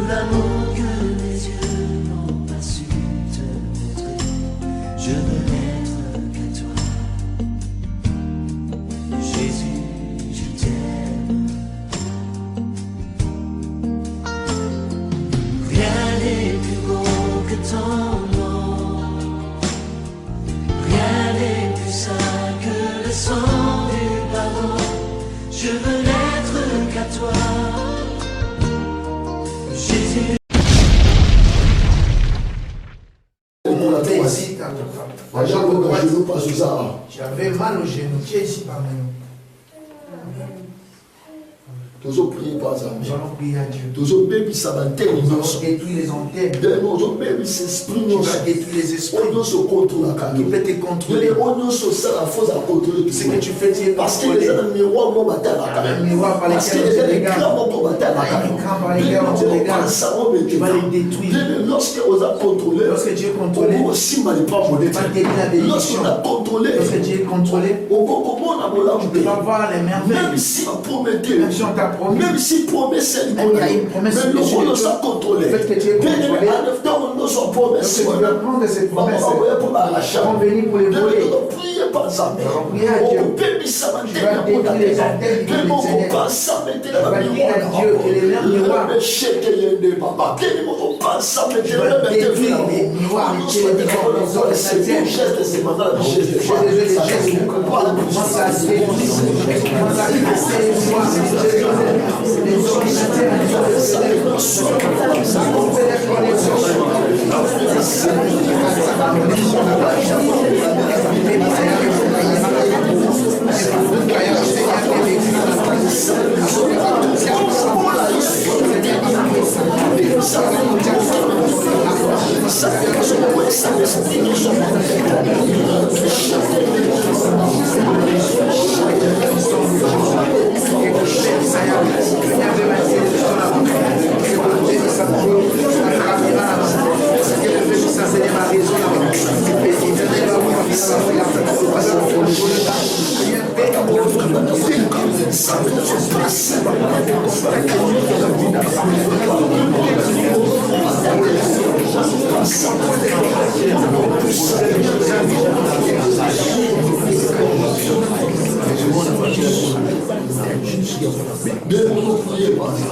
l'amour que mes yeux n'ont pas su te montrer. Je veux n'être qu'à toi. Jésus, je t'aime. Rien n'est plus beau que ton nom. Rien n'est plus saint que le sang du pardon. Je veux n'être qu'à toi. Jésus. J'avais mal au genou. Qui est ici parmi nous? Nous allons prier par ça. Nous allons prier à Dieu. Nous allons détruire les antennes. Nous allons détruire les antennes. Nous allons détruire les esprits. Nous allons détruire les esprits. On se contrôle. Qui peut te contrôler. On se sert la force à contrôler. Ce que tu fais, tu es parce qu'il y a un miroir mon matin. Un miroir par parce qu'il y a un écran mon matin. Un écran par lesquels on te regarde. Tu vas les détruire. Lorsque on a contrôlé. Lorsque Dieu est contrôlé. On aussi manipulé. Tu vas détruire la bénédiction. Lorsqu'on a contrôlé. Lorsque Dieu est contrôlé. Tu vas voir les merveilles. Même si on promettait. Même si on t'a promis. Même si promesse est même il y a une promesse mais le rôle de contrôler. Le fait que tu es contrôlé. En même temps, on nous en promesse. Tu vas prendre cette promesse. On va venir pour les voler. On va prier par ça. On va prier à Dieu. On peut ça Tu vas détruire les antennes du ténèbres. Tu vas dire à Dieu que les mêmes miroirs. Tu vas détruire les miroirs, les télévisions, les ordinateurs. Je suis désolé, les gestes. Commence à détruire. Commence à casser les miroirs. Les ordinateurs, les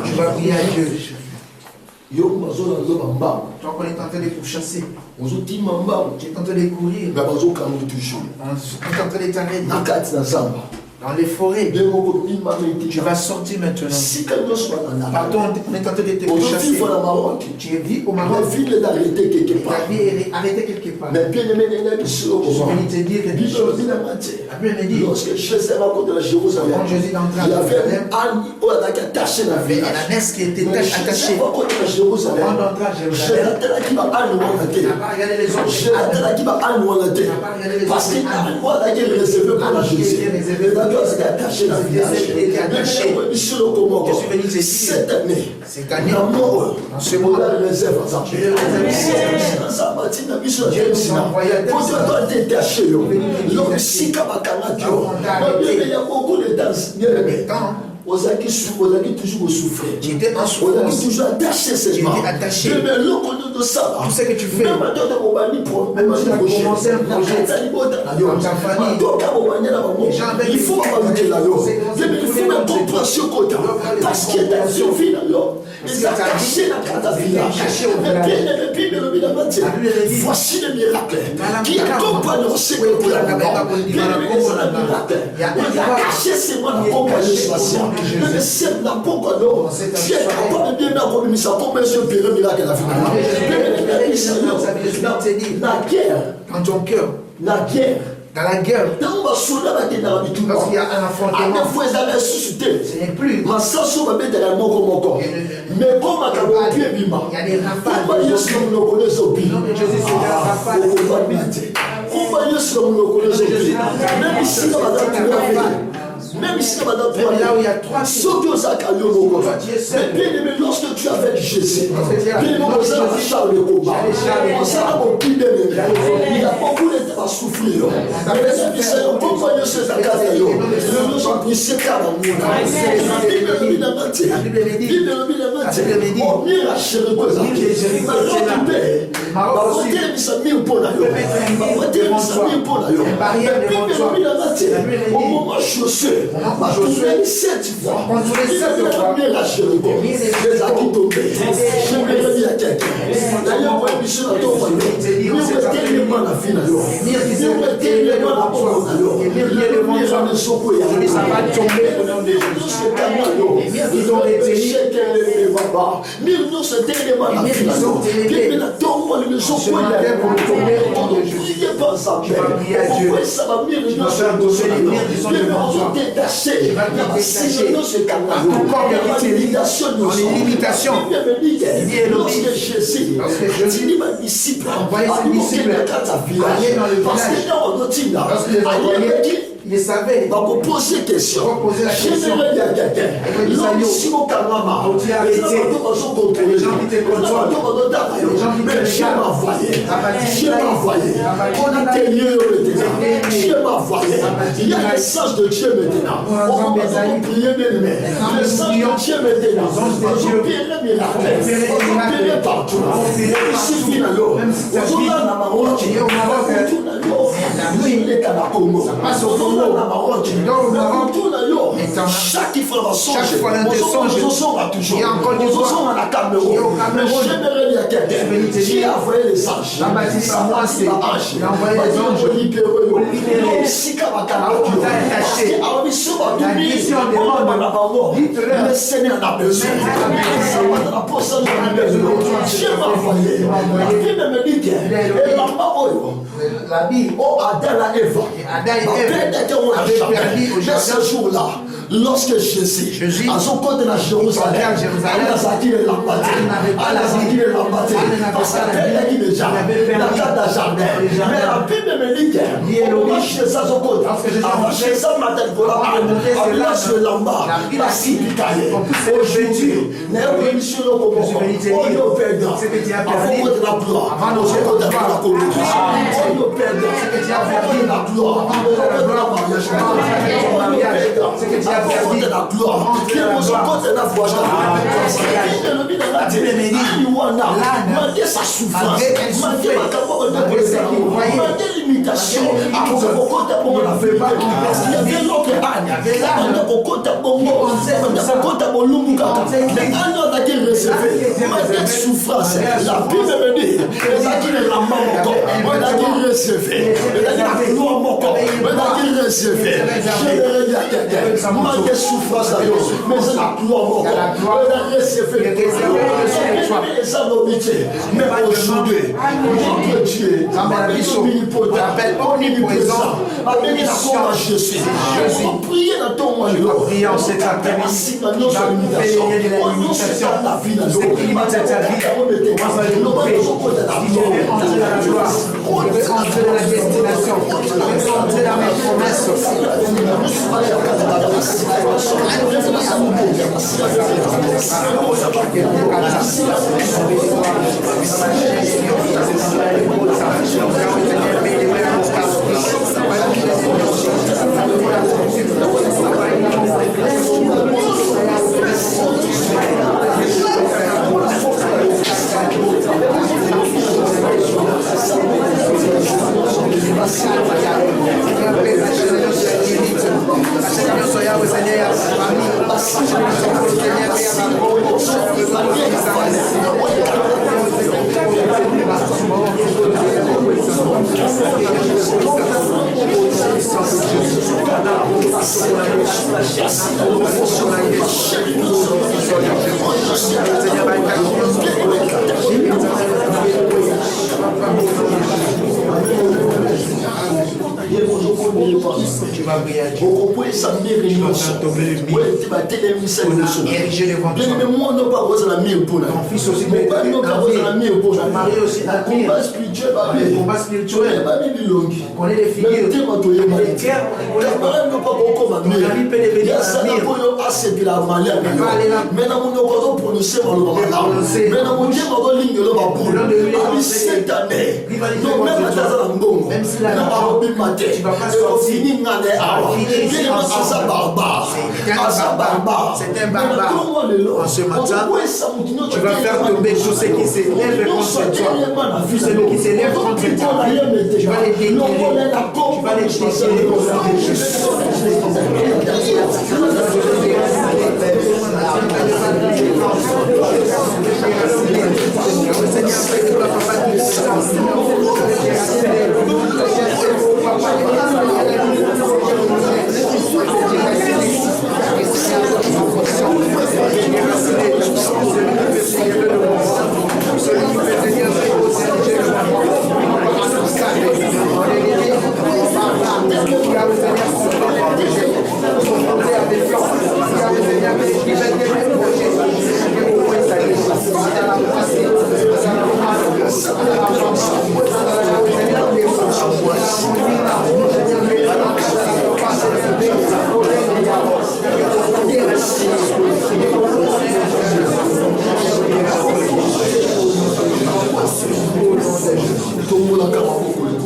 tu vas prier à Dieu. Toi qu'on est en train de pourchasser, tu es en train de courir, on est en train de t'arrêter dans les forêts. Tu vas sortir maintenant. Pardon, on est en train de te pourchasser. Tu es vie au Maroc. Ta vie est arrêtée quelque part. Je vais te dire quelque chose. La Bible me dit, lorsque Jésus est rentré à Jérusalem, quand Jésus est entré à il y avait Jérusalem, un âne attaché dans le il y village. a un âne qui était attaché. Quand on est à Jérusalem, Quand on entre à Jérusalem, qui va âne ou tu n'as pas regardé les autres. qui va âne ou parce qu'il a un roi qui est réservé pour la Jésus. C'est attaché dans le village. Je suis venu te dire, cette année, dans ce moment, réserve Dieu nous a envoyé à il y a beaucoup de temps. Toujours souffrir. Tu étais en souffrance. Toujours attaché. Tu étais attaché. Tout ce que tu fais. Même si tu as commencé un projet dans ta famille, il faut même compréhension parce que ta survie est attachée dans ta village. Voici le miracle qui accompagne ce que vous avez. Il y a caché c'est moi l'accompagner spatial. Mais c'est la pourquoi non. Si elle capable de bien accompagner comme monsieur Pierre miracle la finale. La guerre. Dans ton cœur. La guerre. Dans la guerre. Lorsqu'il y a un affrontement. Ce n'est plus. Mais comme il y a des rafales. Non, mais Jésus c'est un rafale. Même ici, Même là où il y a 3 mais bien aimé, lorsque tu es avec Jésus, bien aimé, on s'est acharné le combat. On s'est accompli bien aimé. Il y a beaucoup de temps à souffrir. Mais les amis, c'est un bon moyen de se faire. Le nous ont pris ce cas dans le monde. La Bible me dit, on mire à chérir quoi ça. Ma robe est ma voiture est sa mire pour la yoke. Ma voiture est sa mire pour la yoke. La Bible me dit, au moment chaussé, ma tournée 7 fois. Il mire à chérir quoi. Les acquis tombés. Je me dis à quelqu'un. D'ailleurs, pour une mission à ton royaume, il me dit tellement la vie à yoke. Il me dit tellement la porte à yoke. Il me dit tellement la soko ya. Ça va tomber au nom de Jésus. Ils ont été nous se tellement la vie à yoke. Il me tombe le soko ya. On ne priez pas ça. Pourquoi ça va mieux nous se donner? Il me détaché. Si nous se calmons, les limitations. Lorsque Jésus dit ma disciple, envoyez ses disciples aller dans le village. Il savait. Va vous poser question. Poser la question. L'homme si mon calmama, les gens qui te contrôlent, mais Dieu m'a envoyé. Dieu m'a envoyé. On a des lieux Dieu m'a envoyé. Il y a les sages de Dieu maintenant. On va prier bien aimé. Les sages de Dieu maintenant. On va prier les miracles. On va prier partout. Ici, nous allons. On va à Maroc. Chaque fois il y a encore du soir à la Cameroun. J'aimerais dire à quelqu'un qui a envoyé les anges. Il a envoyé les anges libérés. Si le Seigneur a besoin. Dieu m'a envoyé. La Bible me dit que la Bible, oh Adam et Eva, ce jour-là, lorsque Jésus, à son côté de la Jérusalem, il a sorti les lambatés, parce qu'elle a dit déjà, la carte de jardin. Mais la Bible me dit qu'on va chez ça son côté, on va chez ça matin pour la on place le lamba, il a si picaillé. Aujourd'hui, nous avons une mission au Congo, on est au perdant, avant de la gloire, avant de la communication, on est au perdant, avant de la gloire, avant de la mariage, c'est que tu as perdu la gloire. Qui est mon côté de la voix. Malgré sa souffrance, malgré l'imitation, on l'a fait pas. Parce qu'il y avait l'autre âne. Mais un autre qui recevait, malgré souffrance, la Bible me dit, il a dit la main encore, il a dit recevé, il a dit la gloire encore, il a dit recevé. Je ne regarde quelqu'un, malgré souffrance, mais c'est la gloire encore, il a recevé. Mais aujourd'hui, notre Dieu, omnipotent, avec la foi à Jésus, on va prier dans ton moyen. Prions cette après-midi. On va payer de la limitation. Cette limitation de ta vie, commence à le couper. Il devait entrer dans la gloire. Il devait entrer dans la destination. Il devait entrer dans mes promesses. prier par Tu vas prier à Dieu. Au point ça mire Tu vas faire tomber le mur. ouais tu vas téléviser On a érigé devant toi. bien mais moi non pas besoin la mire pour là. Ton fils aussi Mon père non pas besoin la mire pour là. Ton mari aussi la mire. Combat spirituel va Le bien. combat spirituel. Pas bien longue. On est des figures. Les terres, on est Camarade non pas beaucoup ma mire. ami peut devenir Il y a ça un mire. pour yo assez de la malade. Mais dans mon occasion prononcer mal le mais dans mon Dieu ma ligne le va pour. Ami cette année. Non même à ta mbongo. Même si la tu vas pas sortir. C'est un barbare. En ce matin, tu vas faire tomber tous ceux qui s'élèvent contre toi. Tous ceux qui s'élèvent contre toi. Tu vas les détruire. Tu vas les détruire.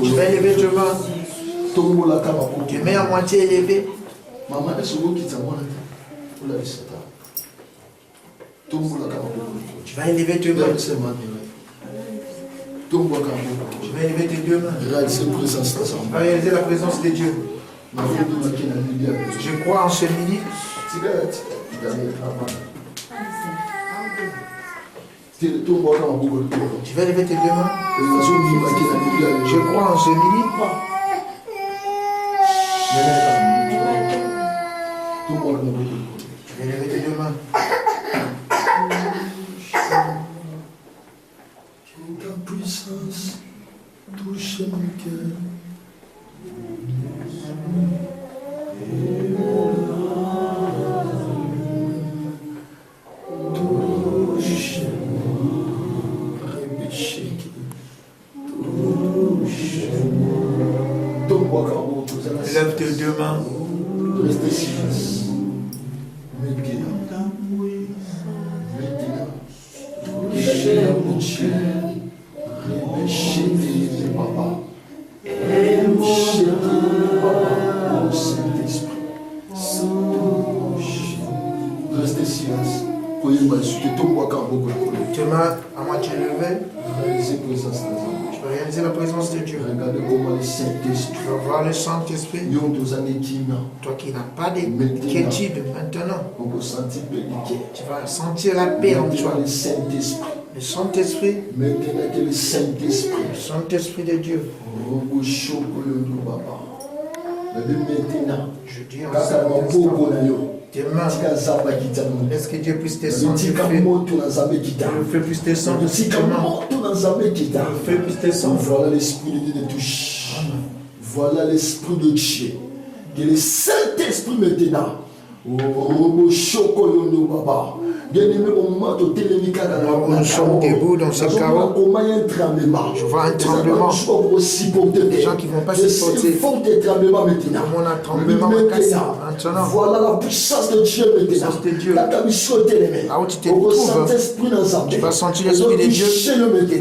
Tu vas élever tes mains. Tu mets à moitié élevé. Maman est sur qui t'a moi là. Tu vas élever tes mains. Tu vas élever tes deux mains. Tu vas réaliser la présence de Dieu. Je crois en ce midi. Tu vas élever tes deux mains. Je crois en ce midi. Tu vas élever tes deux mains. Que ta puissance touche mon cœur. Lève tes deux mains. Restez silence. Restez silence. Tes mains à moitié levées. Tu vas réaliser la présence de Dieu. Regardez comment le Saint-Esprit. Tu vas voir le Saint-Esprit. Toi qui n'as pas d'inquiétude maintenant. Tu vas sentir la paix en toi. Le Saint-Esprit. Le Saint-Esprit. Maintenant que le Saint-Esprit. Le Saint-Esprit de Dieu. Je dis en cet instant, tes mains, laisse que Dieu puisse descendre du feu. Le feu puisse descendre sur tes mains. Le feu puisse descendre. Voilà l'Esprit de Dieu de touche. Voilà l'Esprit de Dieu. Que le Saint-Esprit maintenant. Nous sommes debout dans ce chaos. Je vois un tremblement. Des gens qui ne vont pas supporter. Comment on a un tremblement maintenant. Voilà la puissance de Dieu maintenant. Là où tu te trouves, tu vas sentir l'Esprit de Dieu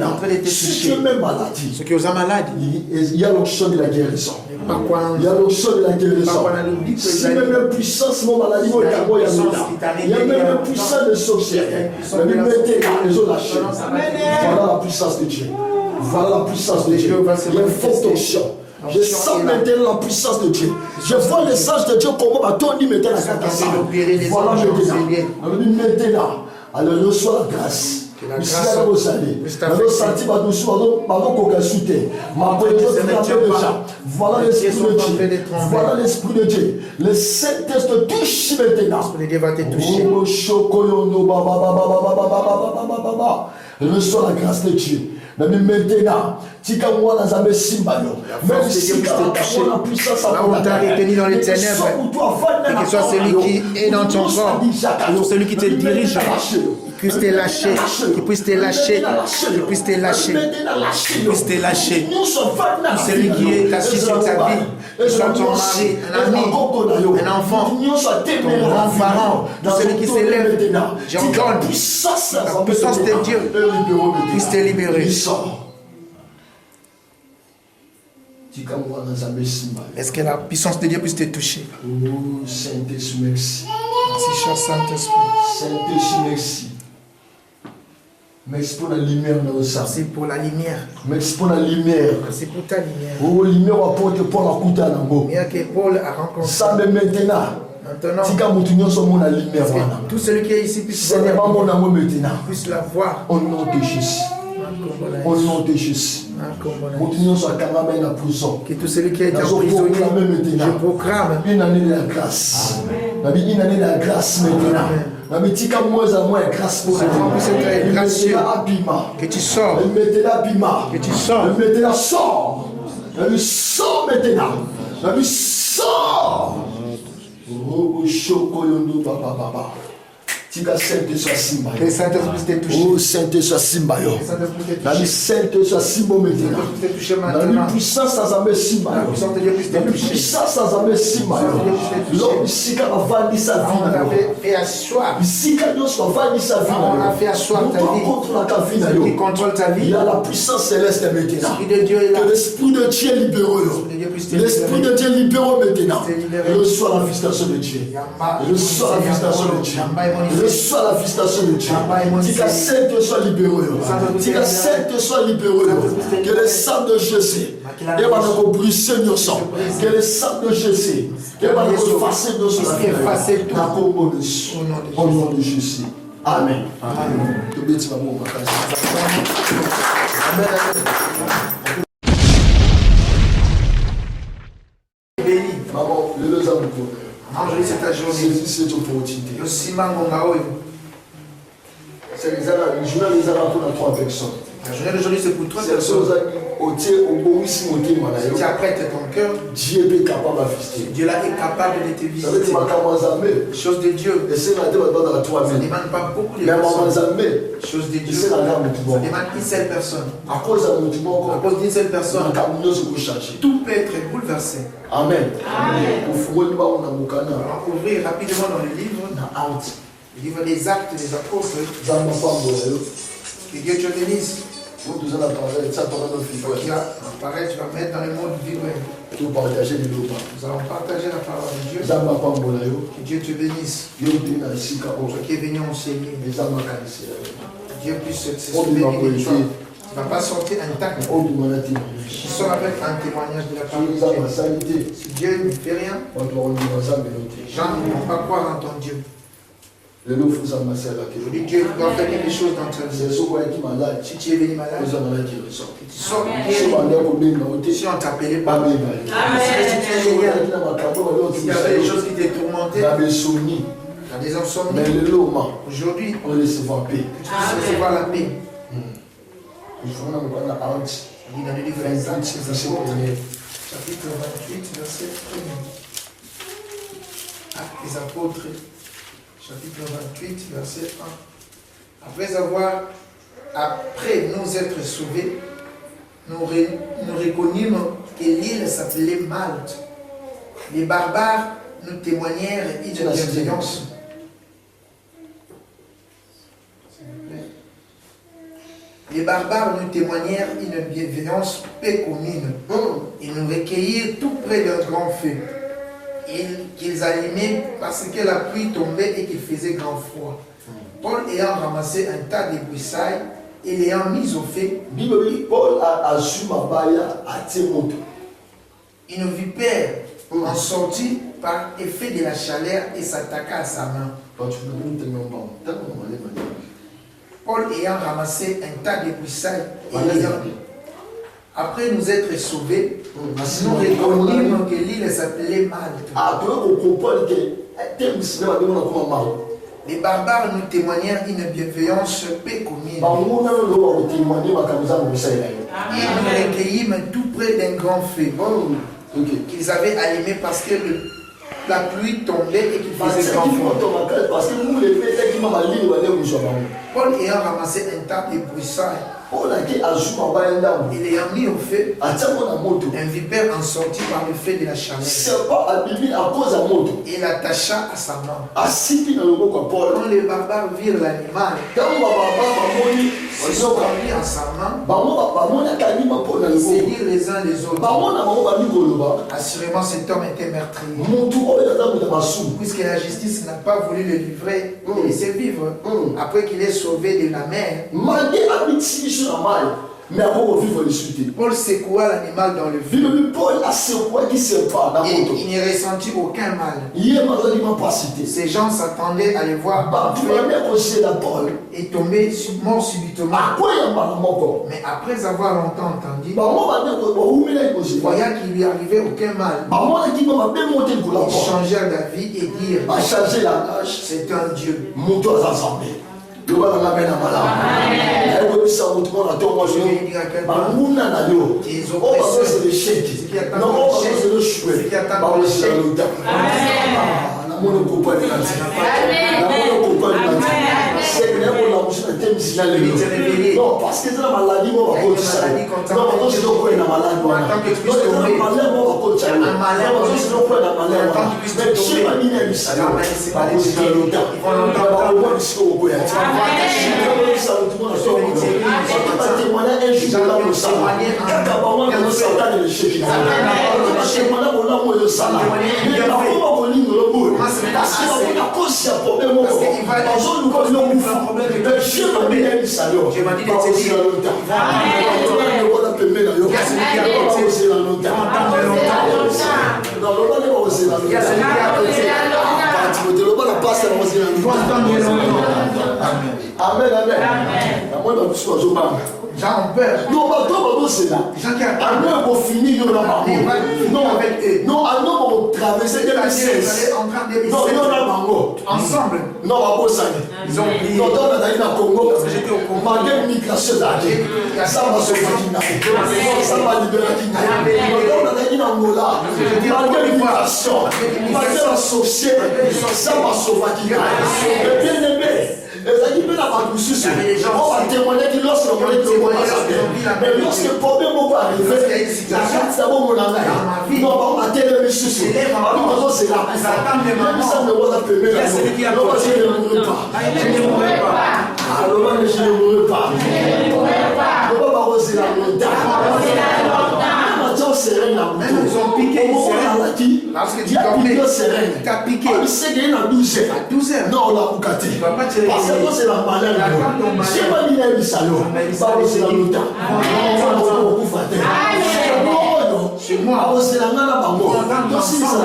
en train de te toucher. Ceux qui ont malade, il y a l'onction de la guérison. Il y a l'onction de la guérison. Si même la puissance de maladie, il y a même la puissance de sorcière. Voilà la puissance de Dieu. Voilà la puissance de Dieu. Il y a une forte onction. Je sens maintenant la puissance de Dieu. Je vois les anges de Dieu comment on dit maintenant la catastrophe. Voilà maintenant. Alors reçois la grâce. Voilà l'Esprit de Dieu. Voilà l'Esprit de Dieu. Le Saint-Esprit touche maintenant. l'Esprit de Dieu va te toucher. Reçois la grâce de Dieu. Maintenant, tika mwana nzambe simba yo même si la puissance là où on t'a retenu dans les ténèbres, et que soit celui qui est dans ton corps, ou celui qui te dirige, puisse te lâcher, qui puisse te lâcher, qui puisse te lâcher, qui puisse te lâcher. Celui qui est assis sur ta vie, soit ton mari, un ami, un enfant, ton grand-parent, celui qui s'élève, j'ordonne, la puissance de Dieu puisse te libérer. Est-ce que la puissance de Dieu puisse te toucher? Oh Saint-Esprit, merci. Merci, cher Saint-Esprit. Saint-Esprit, merci. Merci pour la lumière dans le sang. Merci pour la lumière. Merci pour la lumière. Merci pour ta lumière. Oh, lumière apporte pour la couta dans le Lumière que Paul a rencontré. Ça me maintenant. Tout celui qui est ici puisse maintenant. Puisse la voir. Au nom de Jésus. Au nom de Jésus. Que tout celui qui est emprisonné, je proclame une année de la grâce. Une année de la grâce maintenant. Que tu sors. Que tu sors. Maintenant sors. Sors maintenant. Sors. Oh, Chokoyondo Baba. Tika Sainte soit Simba. Que Saint-Esprit t'ait touché. Oh, Sainte soit Simba. La Sainte soit Simba maintenant. La puissance à Zambé Simba. La puissance à Zambé Simba. L'homme ici qui va vendre sa vie. On avait fait asseoir. Ici qui va vendre sa vie. On a fait asseoir ta vie. Celui qui contrôle ta vie. Il y a la puissance céleste maintenant. L'Esprit de Dieu est là. Que l'Esprit de Dieu libère. L'Esprit de Dieu libère maintenant. Reçois la visitation de Dieu. Reçois la visitation de Dieu. Reçois la visitation de Dieu. Tika Sainte soit libéré. Tika Sainte soit libéré. Que le sang de Jésus. Et va nous briser nos sangs. Que le sang de Jésus. Et va nous effacer nos sangs. Au nom de Jésus. Amen. Amen. Béni. Maman, le deux ans Aujourd'hui, c'est ta journée. C'est une opportunité. C'est les journée des arabes pour 3 personnes. La journée d'aujourd'hui, c'est pour 3 C'est personnes. Si tu apprêtes ton cœur, Dieu est capable de visiter. Dieu là est capable de te Ça veut visiter. dire Les choses de Dieu, ça ça ne demande pas beaucoup de personnes. Les choses de Dieu, ça demande une seule personne. À cause d'une seule personne, tout peut être bouleversé. Amen. On va ouvrir rapidement dans le livre des Actes des Apôtres. Que Dieu te bénisse. Qui va apparaître, tu vas mettre dans le monde vivant. Nous allons partager la parole de Dieu. Que Dieu te bénisse. Toi qui es venu enseigner. Dieu puisse s'exprimer de toi. Tu ne vas pas sortir intact. Tu sors avec un témoignage de la parole de Dieu. Si Dieu ne fait rien, les gens ne vont pas croire en ton Dieu. Aujourd'hui, Dieu doit faire quelque chose dans ta vie. Si tu es venu malade, tu sors guéri. Si on t'appelait pas, s'il y avait des choses qui te tourmentaient, tu as des insomnies. Aujourd'hui, on laisse voir paix. tu puisses recevoir la paix. Il faut qu'on ait la honte. Il dit dans le livre des Actes, chapitre 28, verset 1. Actes des Apôtres, chapitre 28, verset 1. Après nous être sauvés, nous reconnûmes que l'île s'appelait Malte. Les barbares nous témoignèrent une bienveillance. Les barbares nous témoignèrent une bienveillance peu commune. Ils nous recueillirent tout près d'un grand feu qu'ils allumaient parce que la pluie tombait et qu'il faisait grand froid. Paul ayant ramassé un tas de broussailles et l'ayant mis au feu, une vipère en sortit par effet de la chaleur et s'attaqua à sa main. Paul ayant ramassé un tas de broussailles et l'ayant... Après nous être sauvés, nous reconnûmes que l'île s'appelait Malte. Les barbares nous témoignèrent une bienveillance peu commune. Et nous recueillîmes tout près d'un grand feu qu'ils avaient allumé parce que la pluie tombait et qu'il faisait grand froid. Paul ayant ramassé un tas de broussailles, il ayant mis au feu, un vipère en sortit par le fait de la chaleur et l'attacha à sa main. Quand les barbares virent l'animal, ils sont pris en sa main, ils se dirent les uns les autres. Assurément, cet homme était meurtrier, puisque la justice n'a pas voulu le livrer et laisser vivre après qu'il ait sauvé de la mer. Paul secoua l'animal dans le feu et il n'y ressentit aucun mal. Ces gens s'attendaient à le voir et tomber mort subitement. Mais après avoir longtemps entendu, voyant qu'il lui arrivait aucun mal, ils changèrent d'avis et dirent: c'est un Dieu. Je vais dire à quelqu'un, tes oppresseurs, ce qui attendent le chèque, non, parce que c'est la maladie, moi, je Jean peur. Non, pas toi, c'est là. Jean qui a finir dans la non, avec eux. Non, on traverser des non, ensemble. Non, ils ont oublié. Non, dans la Congo, parce que j'étais au Congo. Malgré migration d'âge, ça va se faire. Ça va libérer. Dans Angola, malgré l'immigration, malgré la société, ça va se fatiguer. Bien aimé. Les gens on va témoigner que lorsque le problème mais lorsque le problème va arriver, la carte d'abord mon ami, non, on va témoigner que c'est là. Ça ne va pas permettre. Non, parce que je ne mourrai pas. Je ne mourrai pas. Alors, je ne mourrai pas. Je ne mourrai pas. Je ne vais pas oser la longtemps. Ils ont piqué parce que tu dormais, tu as piqué à 12 heures. Non, on l'a boucaté. Parce que c'est la malade. C'est pas l'idée du salon. C'est la longtemps. Chez moi, c'est la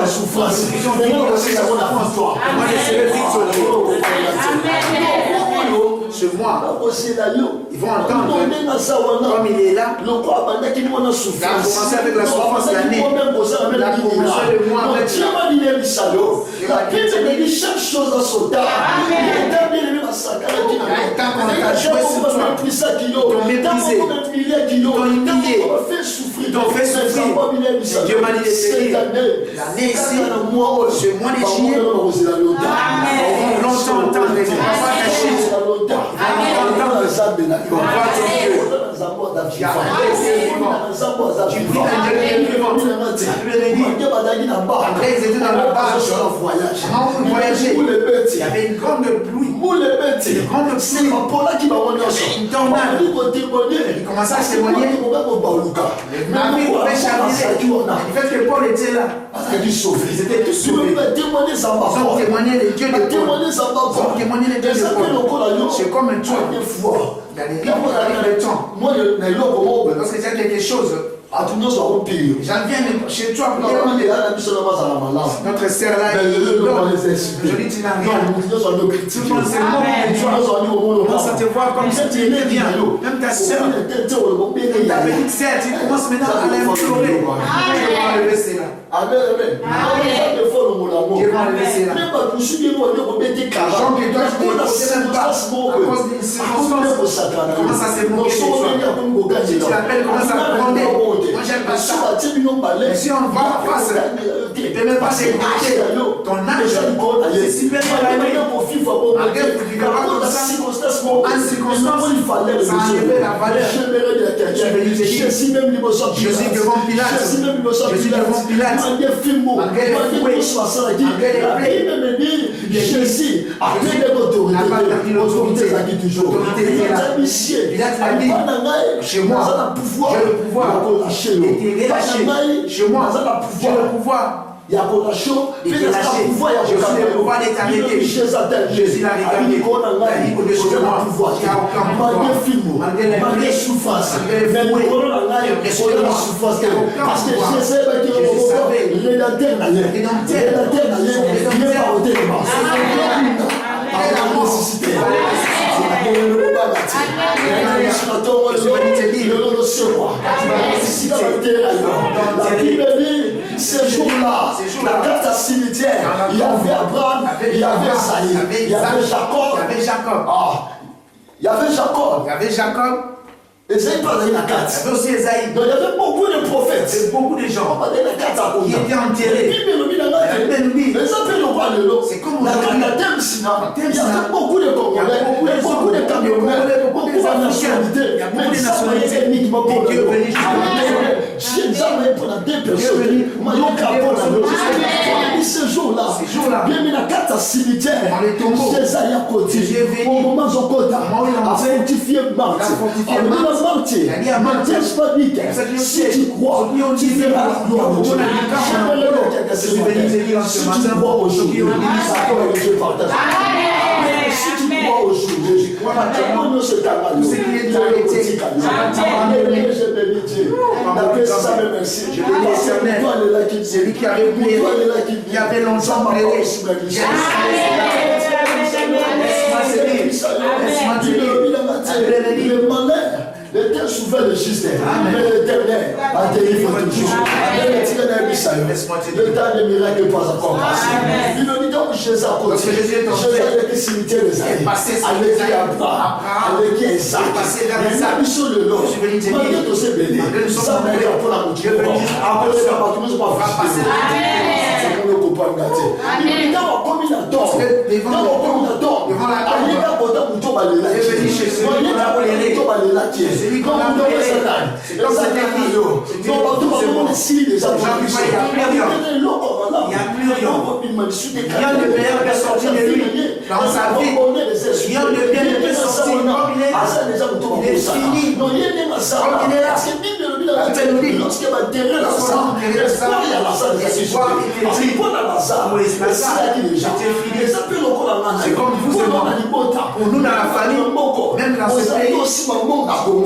souffrance. Chez moi, ils vont entendre comme il est là. Il a commencé avec la souffrance l'année. Il a commencé le mois avec chaque chose à son temps. Tant qu'on a joué sur toi, ils t'ont méprisé, ils t'ont humilié, ils t'ont fait souffrir. Dieu m'a dit de bénir. L'année ici, ce mois de juillet, on va longtemps entendre les enfants cachés. Tu pries après ils étaient dans la bâche. Quand vous voyagez, il y avait une grande pluie. Une grande pluie. Une tornade. Il commençait à se témoigner. Marie pouvait chavirer. Du fait que Paul était là. Ils étaient tous sauvés. Ils ont témoigné les dieux de Paul. Ils ont témoigné les dieux de Paul. C'est comme un toit. Il y a des livres avec le temps. Parce que c'est quelque chose. J'en viens chez toi. Notre sœur là, je dis tu n'as rien. Tout le monde c'est bon. Ça te voit comme si tu étais bien. Même ta sœur, ta petite sœur, tu commences maintenant à l'implorer. Je vais enlever cela. Amen. Je vais vont enlever cela. Même pas pour suivre moi de remettre car. Jean que toi je ne connais pas. À cause d'une circonstance. Comment ça s'est moqué de toi? Si tu l'appelles, comment ça gronder? Moi j'aime pas ça. Mais si on va face, tu ne peux même pas s'écouter. Ton âge, c'est supérieur à lui. Malgré que tu vivras comme ça, en circonstance, ça a enlevé la valeur. Je suis devant Pilate. Je suis devant Pilate. Malgré les fouets, malgré les plaies, Jésus a pris l'autorité. L'autorité était là. Pilate a dit, chez moi, j'ai le pouvoir. Il était relâché. Chez moi, j'ai le pouvoir. Il y a un chaud, il est lâché. Je suis le pouvoir d'être arrêté. Jésus l'a regardé. Il a dit au-dessus de moi, il n'y a aucun pouvoir. Malgré les souffrances, malgré les fouets, parce que Jésus savait. Il est dans terre d'ailleurs. Il est dans terre. Il est pas au débat. Ces jours-là, la carte à cimetière, il y avait Abraham, il y avait Isaïe, il y avait Jacob. Il y avait Jacob. Esaïe parlait la carte. Il y avait aussi Esaïe. Donc il y avait beaucoup de prophètes. Et beaucoup de gens qui étaient enterrés. C'est comme la carte Sina. Il y avait beaucoup de Congolais, beaucoup de Camerounais, beaucoup de nationalités. Il y a beaucoup de nationalités qui Dieu bénit. J'ai jamais pour la deux personnes. Ce jour-là, bien mis la carte à cimetière. Jésus a côté. Au moment où on compte, a fortifié Martyr. Martyr Spanique. Si tu crois, tu verras la gloire de Dieu. Si tu crois aujourd'hui, je partage. Si tu crois aujourd'hui, tout ce qui est arrêté, je bénis Dieu. C'est lui qui avait pleuré, qui avait longtemps pleuré. Le malheur, l'éternel souffert le juste, mais l'éternel a délivré toujours. Le temps des miracles n'est pas encore passé. Il me dit donc Jésus a continué. Jésus avec les cimetières des années, avec Abraham, avec Isaac, il a sur le long. Malgré tous ces bénis, ça m'a été pour la moitié. Après les appartements ne sont pas passés. C'est pour le copain gâté. Il me dit dans mon combinator, devant la table, il y a un bâton pour tout balayer. C'est lui qui a pleuré. C'est comme c'était dit. C'est bon. Il n'y a plus rien. Rien de meilleur peut sortir de lui dans sa vie. Rien de bien ne peut sortir comme il est. Il est fini. Comme il est là. Lorsqu'il va enterrer la salle, il y a la salle de l'espoir. Parce qu'il faut dans la salle. C'est comme vous et moi. Pour nous dans la famille, même dans ce pays, il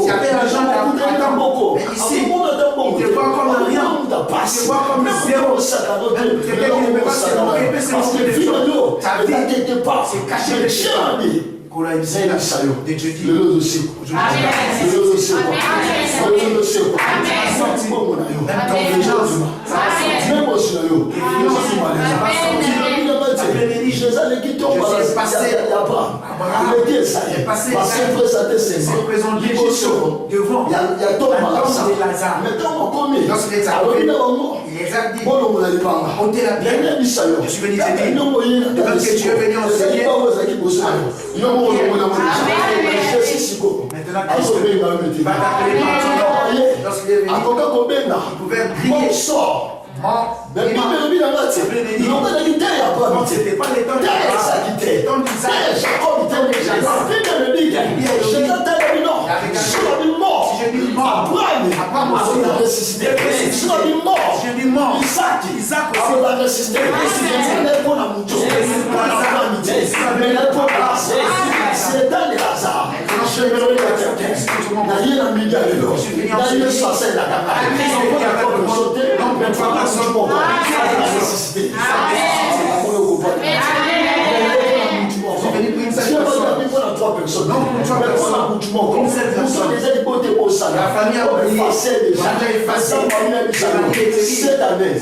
y avait l'argent d'Abraham. Mais ici, il te voit comme rien. Il te voit comme zéro. Quelqu'un qui ne peut pas se moquer, il peut se moquer de toi. Ta vie, c'est caché de toi. De Dieu dit. C'était pas les temps la famille a oublié, cette année,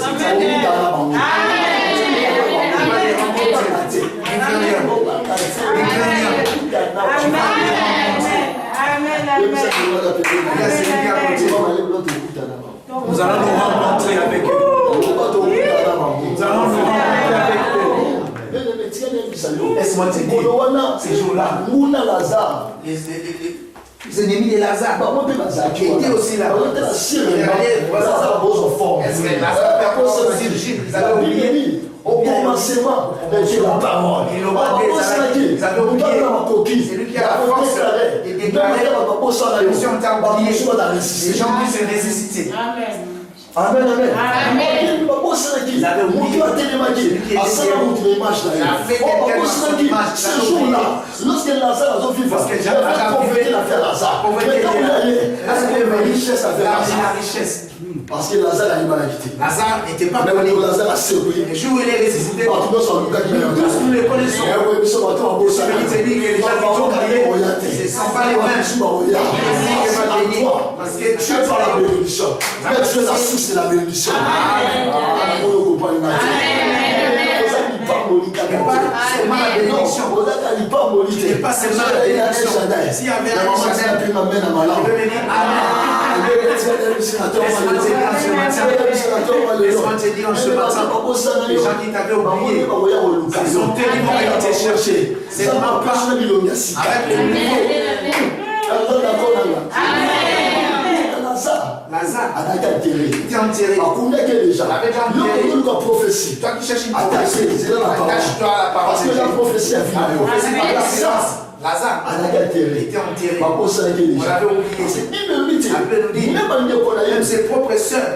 Nous allons nous rencontrer avec eux. Nous allons nous rencontrer avec eux. Laisse-moi te dire, ces jours-là, les ennemis de Lazare étaient aussi là. Est-ce que Lazare ils avaient oublié? Au commencement, c'est la parole. Ils avaient oublié. C'est lui qui a la force de déclarer. Les gens ont oublié. Les gens puissent se ressusciter. Amen, amen. Ils avaient oublié. Ce jour-là, lorsque Lazare a vécu, il avait profité l'affaire Lazare. Mais quand il allait, la richesse avait la Lazare. richesse. Parce que Lazare a eu mal à quitter. Lazare n'était pas connu. connu. Lazare a servi. Le jour où il est ressuscité, tous nous les connaissons. Je te dis que les gens qui ont crié, ce ne sont pas les mêmes. Parce que tu es pas la bénédiction. Mais tu es la source de la bénédiction. Amen. C'est pas la bénédiction. C'est pas seulement la bénédiction. S'il y avait un Chanel, il veut venir laisse-moi te dire en ce matin, les gens qui t'avaient oublié, ils ont tellement été chercher. C'est vraiment pas avec le nouveau. Lazare a été enterré. Il était enterré. Déjà. Prophétie. Toi qui cherches une prophétie, attache-toi à la parole. Parce que la prophétie a fini. Lazare a été enterré. On l'avait oublié. Même ses propres sœurs.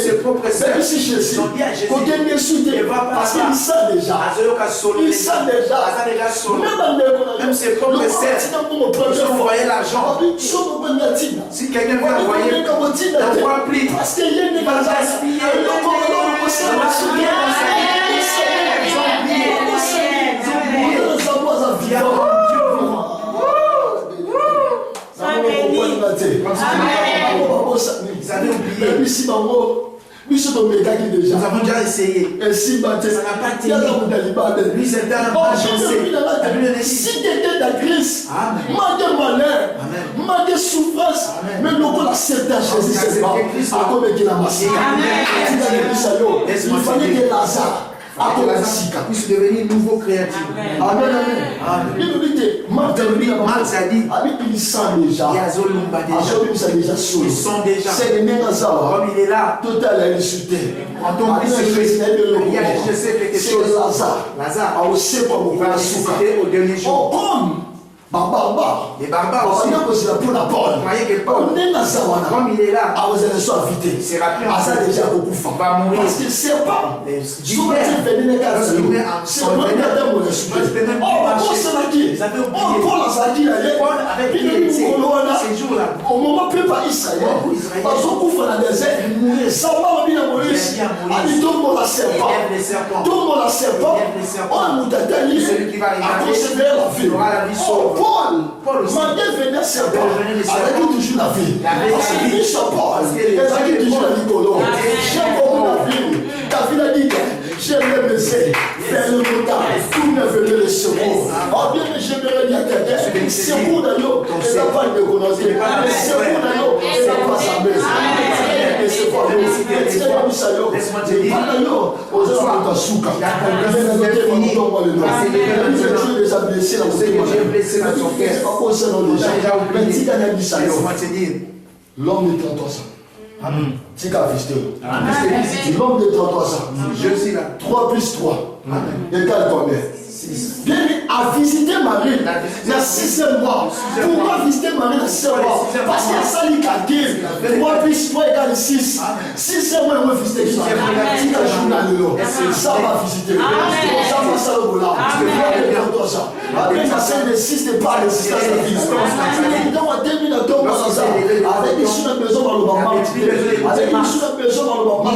Ses propres sœurs. Si Jésus. Parce qu'il sait déjà. Il sait déjà. Même ses propres sœurs. Ils ont envoyé l'argent. Si quelqu'un veut envoyer, n'envoie plus. Parce qu'il y a une Nous avons déjà essayé. Ça n'a pas tenu. Lui, c'était un si quelqu'un de grâce, mal de malheur, mal de souffrance, mais nous avons accepté Jésus, c'est pas. Comme il a massé. Il fallait que Lazare puisse devenir nouveau créatif. Amen, amen. Il nous dit, Marc a dit, il sent déjà. Ils sont déjà. C'est les mêmes comme il est là. Total a insulté. Quand on dit je sais quelque chose. Lazare. Il va ressusciter au dernier jour. Les barbares aussi. Croyez que Paul, comme il est là, il sera plus en va mourir. Parce que c'est pas. Paul avec qui ces jours-là. Au moment où pas Israël, parce qu'on couvre dans le désert, ça va bien mourir. Tout le monde a serpent. Tout le monde a serpent. On nous a dit, celui qui va à conserver la vie. Paul aussi. Mandé venir serpent. Avec toujours la vie. Parce que lui, c'est Paul. Il a dit toujours la vie colon. J'aime beaucoup la vie. David a dit, j'aime le baiser, faire le montant, tout me venait le secours. Oh bien, j'aimerais dire quelqu'un, secours d'ailleurs, et la pas de reconnaître. Secours d'ailleurs, et la pas sa maison. Et c'est quoi, laisse-moi te dire, aux hommes de Souka, déjà blessé dans son cœur. Laisse-moi te dire, l'homme de 33 ans. C'est qu'à visiter. L'homme de 33 ans. Je suis là. 3 plus 3. Égale combien? Bien, à visiter Marie, il y a 6e mois. Pourquoi visiter Marie dans 6e mois? Parce qu'il y a ça, il calcule. 3 plus 3 égale 6. 6e mois, on va visiter Marie. Ça va visiter. Ça va ça le boulot. Après, il y a celle de 6 de part de 6 à la vie. Donc, à 2 minutes, on va ça. Avec une seule maison dans le bambam. Avec une seule maison dans le bambam.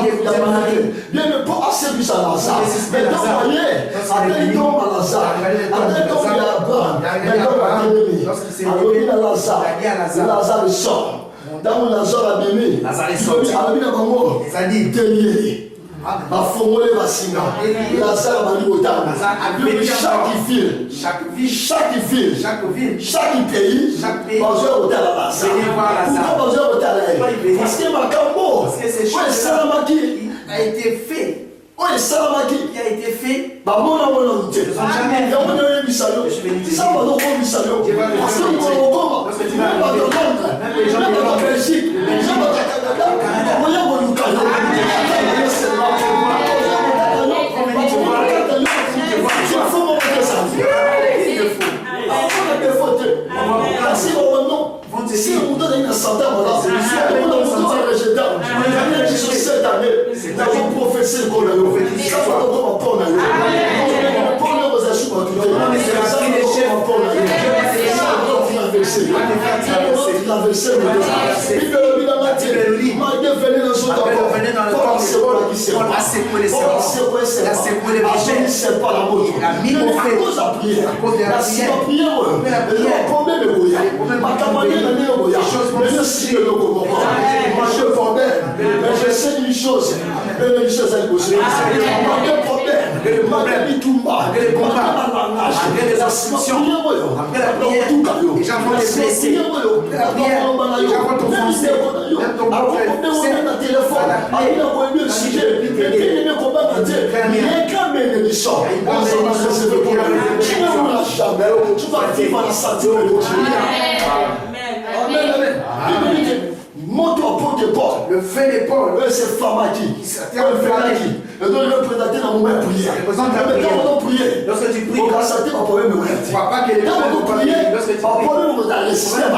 Bien, mais pas assez plus à Lazare. Mais donc, voyez, après, il tombe à Lazare. Après, il tombe à Abraham. Il tombe à Lazare. Lazare sort. Dans Lazare abîmé. Lazare sort. Il a dit, Bafongole basinga. Lazare Balikotana. Chaque ville, chaque pays, besoin de la base. Pourquoi besoin de la parce que Makambo, a été fait. Qui a été fait. Si on donne une santé, cette année, nous avons professé qu'on a eu. Ça va encore pour la je sais une chose, monte au pot d'épaule. Le fait d'épaule. C'est Famaki. Le don est présenté dans mon moment de prière. Quand on prie, lorsque tu pries, on va sentir un problème de rêve. Quand on prie, on problème de système.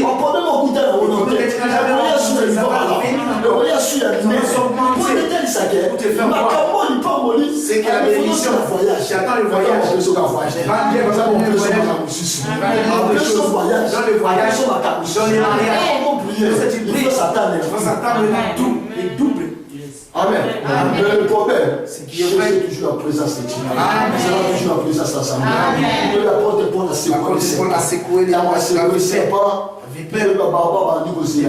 On problème au goûter de volonté. Le voyage sur le vivant, le voyage sur la lumière. Pour le tel saquet, ma comment il peut mourir. C'est qu'il y a des émissions de voyage. J'attends le voyage. Je suis au voyage. Dans le voyage, on prier. Il faut s'attendre. Tout est double. Amen. Le problème, c'est qu'il y a toujours la présence de Dieu. C'est toujours la présence de l'Assemblée. Il la porte pour la secouer. Il a secoué pas. Mais le baba dit aussi.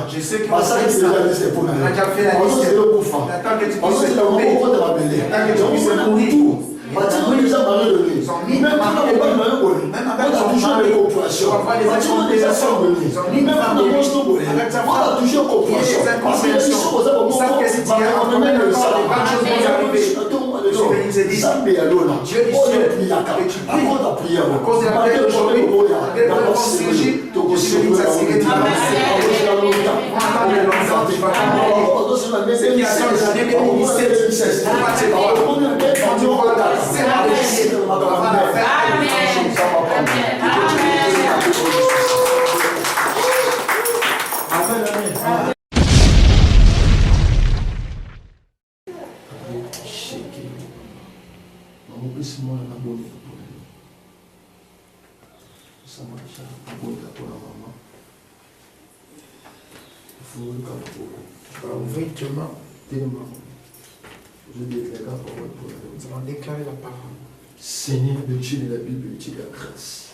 Je sais que c'est pour la Nous allons déclarer la parole. Seigneur de Dieu de la Bible, tu as grâce.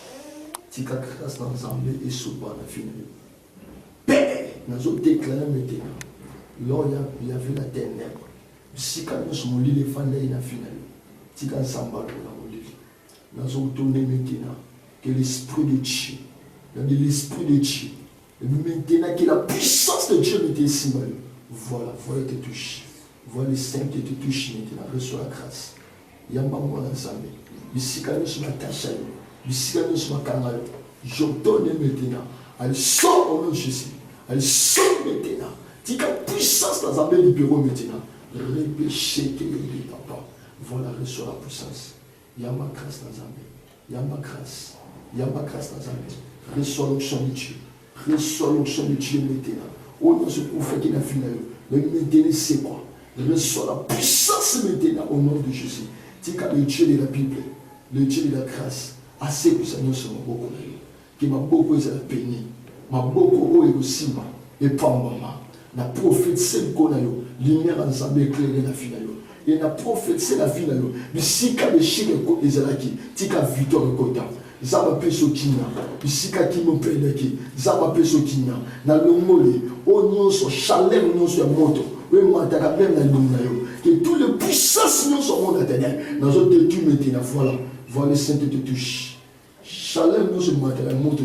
Tu as grâce dans l'Assemblée et souvent la finale. Père, nous avons déclaré maintenant. Là, il y avait la ténèbre. Si quand nous sommes les fans de la finale, tu as s'embarqué dans le lit. Nous avons tourné maintenant que l'Esprit de Dieu, l'Esprit de Dieu, et maintenant que la puissance de Dieu était ici. Voilà, voilà te touche. Voilà le Saint qui te touche maintenant. Reçois la grâce. Yamba moi ensemble. Ici quand nous sommes attachés, ici quand nous sommes canal, je donne maintenant. Elle sort au nom de Jésus. Elle sort maintenant. Tu as puissance dans la libéraux maintenant. Répéchez que les papa. Voilà, reçois la puissance. Yamba grâce dans la vie. Yamba grâce. Yamba grâce dans la vie. Reçois l'onction de Dieu. Reçois l'onction de Dieu maintenant. Au nom de ce prophète qui n'a fini. Le maintenant c'est quoi? Reçois la puissance maintenant au nom de Jésus. Tu as le Dieu de la Bible, le Dieu de la grâce, assez que ça nous sommes beaucoup. Qui m'a beaucoup béni, m'a beaucoup aussi, et pas maman. Na prophétisé qu'on a eu, lumière ensemble éclairée la finale. Et na prophétisé la finale. Mais si tu as le chien de Ezalaki, tu as victoire de Kota. Zaba Pesokina, Bisika Kimo Peneki, Zaba Pesokina, na Longole, Oignon sur Chalem, Oignon sur Moto, oui, Mataka, même la Lunayo, que tous les puissances nous sont monde éternel, dans notre détruit maintenant, voilà les saintes te touchent. Chalem, nous sur Mataka, Moto,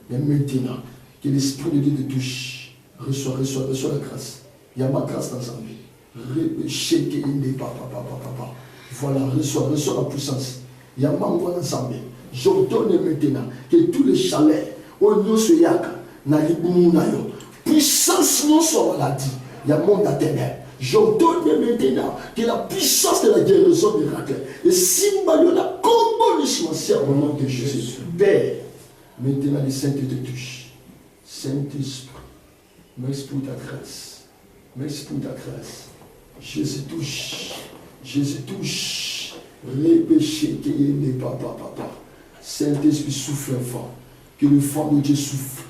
mais maintenant, que l'Esprit de Dieu te touche, reçois la grâce. Il y a ma grâce dans sa vie. Voilà, reçois la puissance. Il y a ma voix dans sa vie. J'ordonne maintenant que tous les chalets, oignon se yaka, nalibunayo, puissance non soit maladie. Il y a monde éternel. J'ordonne maintenant que la puissance de la guérison miracle et Simbalio la combo le choisir au nom de Jésus. Père, maintenant les saints te touchent. Saint-Esprit, merci pour ta grâce. Merci pour ta grâce. Jésus touche. Jésus touche. Les péchés qui n'est pas papa. Saint-Esprit souffle fort. Que le fort de Dieu souffle.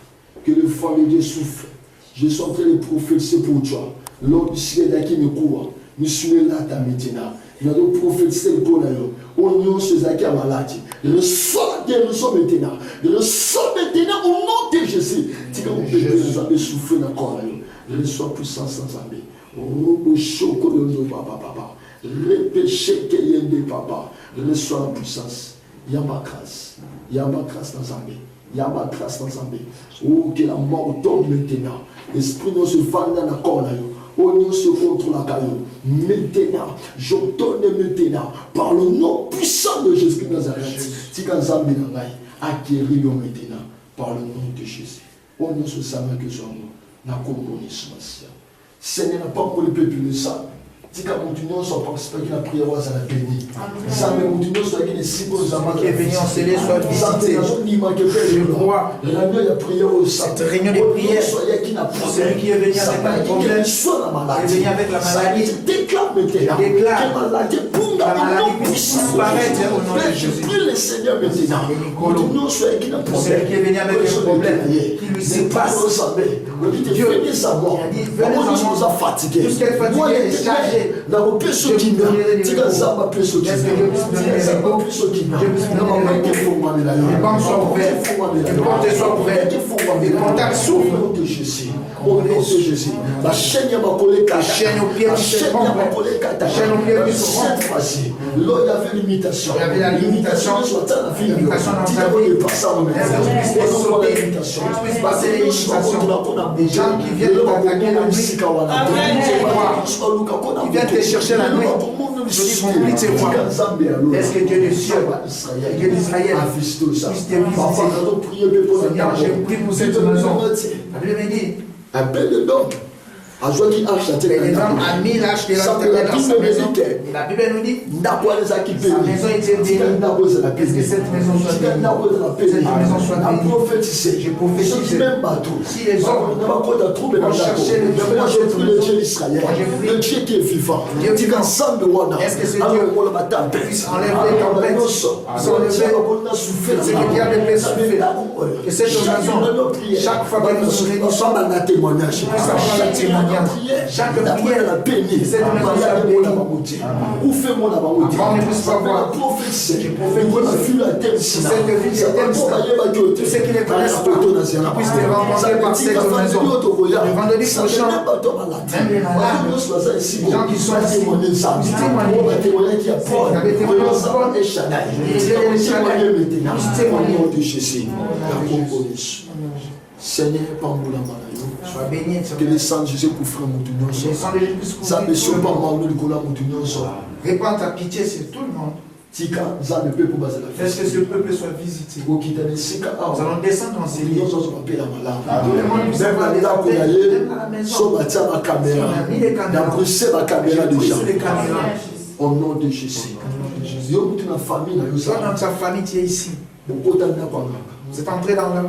Que le fort de Dieu souffle. Je suis en train de prophétiser pour toi. Lors du ciel qui me court, nous sommes là maintenant. Nous allons prophétiser pour nous. On nous sommes qui a maladie. Reçois la guérison maintenant. Reçois maintenant au nom de Jésus. Tu vas nous avez soufflé dans le corps. Reçois puissance sans armée. Oh, chocolat de papa. Répéchez que y a des papa. Reçois la puissance. Il y a ma grâce. Il y a ma grâce dans l'armée. Il y a ma grâce dans l'armée. Oh, que la mort tombe maintenant. L'esprit nous se vend dans le corps. Oh, nous se contre la caillou. Maintenant, j'ordonne maintenant, par le nom puissant de Jésus de Nazareth, Tikanzambi Nangai, acquérir maintenant, par le nom de Jésus. Oh, nous se savons que sommes nous, n'a compromis. Seigneur n'a pas pour le peuple de ça. Tika continuons sans participer à la prière à la béni. Ça me continue sur la si beaux amants qui est venu en scellé soit visité. Je crois. Cette réunion de prière. Celui qui est venu avec un problème, est venu avec la maladie. Déclare que la maladie puisse disparaître au nom de Jésus. Le Seigneur maintenant. Celui qui est venu avec un problème, qui lui dépasse. Dieu a dit, venez nous a fatigués. Tout ce qui est fatigué est chargé. Na ropeso kinga tika zamba peso kinga zamba peso kinga na mama ke fuma la yo les bancs sont ouverts les portes sont ouvertes les contacts s'ouvrent de Jésus au nom de Jésus la chaîne ya makoleka chaîne au pied ta chaîne au pied du cette fois-ci là il y avait limitation il y avait la limitation soit dans la vie limitation dans ta vie passer au moment la limitation puisse passer les limitations des gens qui viennent t'attaquer la musique qui viennent te chercher la nuit. Je dis, mon but, c'est quoi? Est-ce que Dieu du ciel, Dieu d'Israël, puisse te visiter? Seigneur, j'ai prié pour cette maison. La Bible me dit, appelle le don. Les hommes a mis l'âge de la terre dans sa maison. Et la Bible nous dit, sa maison était bénie. Est-ce que cette maison soit bénie? Cette maison soit bénie. J'ai prophétisé. Si les hommes vont chercher le Dieu qui est vivant, est-ce que ce Dieu puisse enlever les tempêtes, enlever ce qui a des souffler, que cette maison, chaque fois que nous nous réunissons, puisse avoir la témoignage. Chaque prière la bénie, cette maison soit bénie. Où fait-moi la baroute? On ne puisse pas voir. J'ai prophétisé la terre ici. Cette vie est telle que tout ce qui n'est pas resté puisse te rencontrer par cette maison. Le vendredi prochain, même les malades, les gens qui sont ici, puissent témoigner qui a fort, qui avait témoigné au fort et Shaddai. Puissent témoigner au nom de Jésus. Seigneur, Pamboula Manayo, sois béni, que les sangs Jésus pour frère Moutounion soient. Ça ne soit pas Maoulou Nicolas Moutounion soit. Répands ta pitié sur tout le monde. Tika, ça ne peut pas la fête. Est-ce que ce peuple soit visité? Nous allons descendre dans ces lieux. Tout le monde nous a parlé à la maison. Dans Bruxelles, la caméra déjà. Au nom de Jésus. Toi, dans ta famille, tu es ici. Vous êtes entré dans la...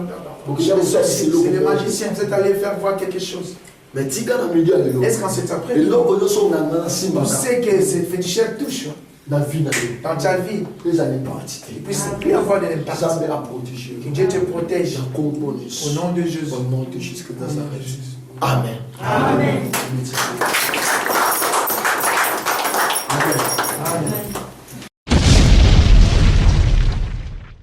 C'est le magicien, vous êtes allé faire voir quelque chose. Mais est-ce qu'en cet après-midi, vous savez que cette fétichère touche dans ta vie, il puisse plus avoir de l'impact. Que Dieu te protège au nom de Jésus. Au nom de Jésus. Amen. Amen.